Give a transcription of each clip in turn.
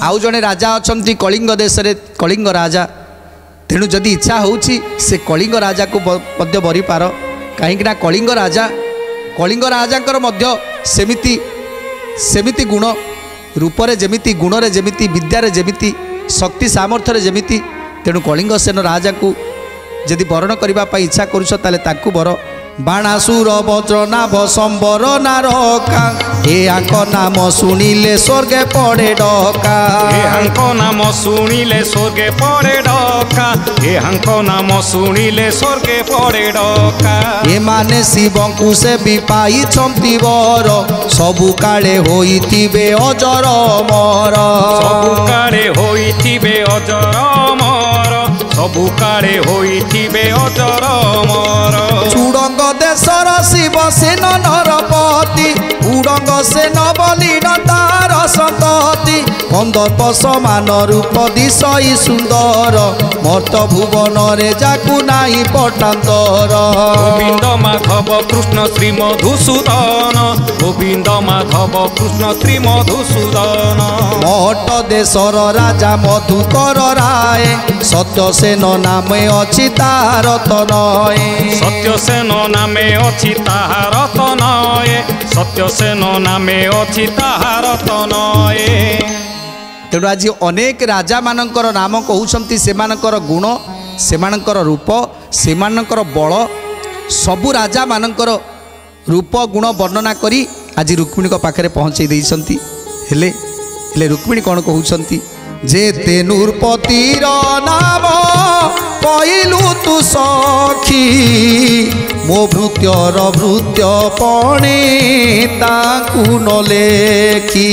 आउ जड़े राजा अच्छा कलिंग देश में कलिंग राजा तेणु जदि इच्छा होउछि से कलिंग राजा को बरी पार कहीं कलिंग राजा सेमिति सेमिति गुण रूपरे जमिति गुणरे जमिति विद्यारे जमिति शक्ति सामर्थ्य जमिति तेणु कलिंग सेन राजा को जदि वरण करने इच्छा करुछ ताले ताकू बर बाणासुर वज्रनाभ संबर नारका एहांक नाम शुणिले स्वर्गे पड़े डका एहांक नाम शुणिले स्वर्गे पड़े डका एहांक नाम शुणिले स्वर्गे पड़े डका एमाने शिवंकु से पाई वर सबु काले होइतिबे अजर मर सबु काले होइतिबे अजर मर सबु काले होइतिबे अजर मर चूड़ंग देशर शिव सेन नरपति उड़ंग सेन बलिन तार संतति कंदर्प समान रूप दिशई सुंदर मर्त भुवन रे जाकु नाई पटांतर गोविंद माधव कृष्ण श्री मधुसूदन गोविंद माधव कृष्ण श्री मधुसूदन मठ देशर राजा मधुकर राय सत्यसेन नामे अछि तार तनय सत्यसेन नामे अछि ताहार तनय सत्यसेन नामे अछि ताहार तनय तेणु आज अनेक राजा मानकर नाम कहउछंती सेमानकर गुण सेमानकर रूप सेमानकर बल सबु राजा मानकर रूप गुण वर्णना करी आज रुक्मिणी पाखे पहुँचे देइछंती हेले रुक्मिणी कौन कहउछंती जे तेनुर्पतिर नाम कहलु तु सखी मो भृत्यर भृत्य पणे ताकू न लेखी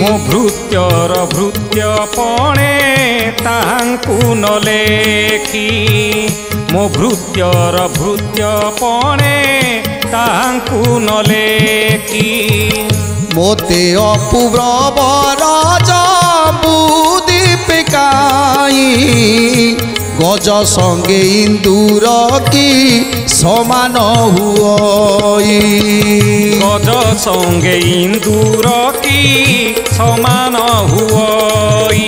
मो भृत्यर भृत्य पणे ताकू न लेखी मो भृत्यर भृत्य पणे ताकू न लेखी मोते अपूर्व राजा बुदीपिकाई गज संगे इंदुर की समान हुई गज संगे इंदुर की समान हुई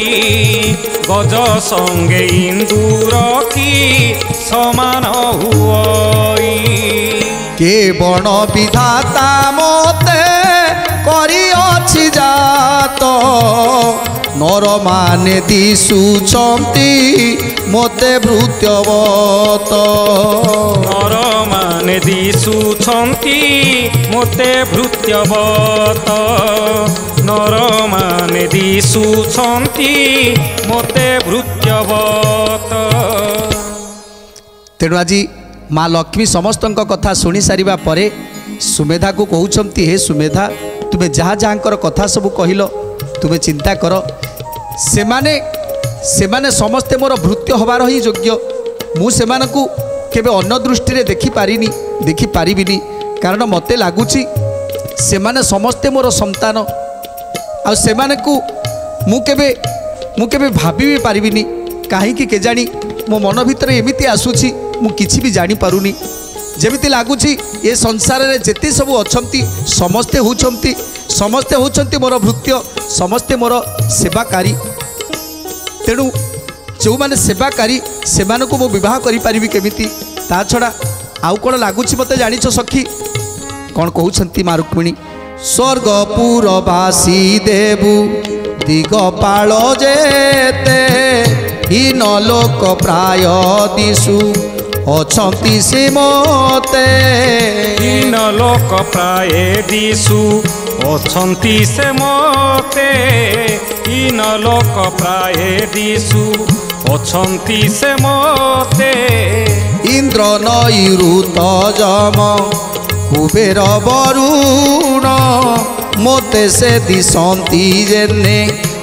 गज संगे इंदुर की समान हुई के बण विधाता मोते करी अछि जात नर माने दिशुचंती मोते भृत्यवत नर माने दिशुचंती मोते भृत्यवत नर माने दिशुचंती मोते भृत्यवत तेणु आज माँ लक्ष्मी समस्त कथा शुणी सारिबा परे सुमेधा को कहउछंती हे सुमेधा तुम्हें जहाँ जहाँकर कथा सब कहल तुम्हें चिंता कर सेमाने समस्ते मोर भृत्य हबार ही योग्य मु सेमानकु केबे अन्न दृष्टि देखि पारिबिनी कारण मते लागुची सेमाने समस्ते मोर संतान आ सेमानकु मु केबे भाबी भी पारिबिनी काहेकि केजाणी मो मन भितर एमिति आसुची मु किछि भी जानी पारुनी जेमिति लागुची ये संसार रे जेते सब अछंती समस्ते होचंती मोर भृत्य समस्ते मोर सेवाकारी तेणु जो माने सेवाकारी सेमानकु मो विवाह करि परिबी केमिति ता छड़ा आउ कोन लागुची मते जानिछ सखी कोन कहउछंती मा रुक्मिणी स्वर्गपुरवासी देवु दिगपाल जेते हीन लोक प्राय दिशु अछंती से मोते हीन लोक प्राय दिशु अछंती से मोते हीन लोक प्राय दिशु अछंती से मोते इंद्र नैऋत जम कुबेर वरुण मोते से दिशंती जेने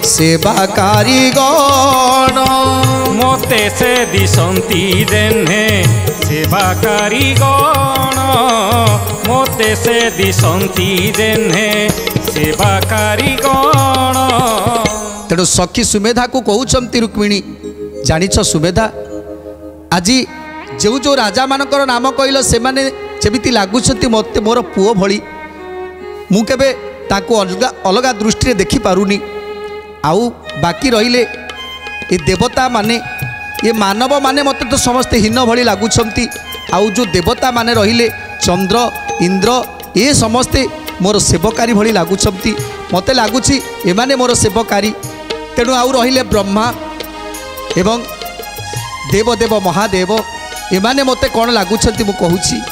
सेवाकारी गण मोते से दिशंती जेने सेवाकारी गण मोते से दिशंती जेने सेवाकारी गण तेणु सखी सुमेधा को कहउछंती रुक्मिणी जानिछ सुमेधा आज जो जो राजा मानकर नाम कहल से माने जेमिति लागुछंती मते मोर पुओ भली मु केबे ताको अलगा दृष्टि देखि पारुनी आउ बाकी रहिले ये देवता माने ये मानव माने मत तो समस्ते हीन भली लगुंट आउ जो देवता माने रहिले चंद्र इंद्र ये समस्ते मोर सेवकारी भली लगुंट मत लगुच एमाने मोर सेवकारी तेणु आउ रहिले ब्रह्मा एवं देवदेव महादेव एमाने मते कौन लगुंट मु कहूँ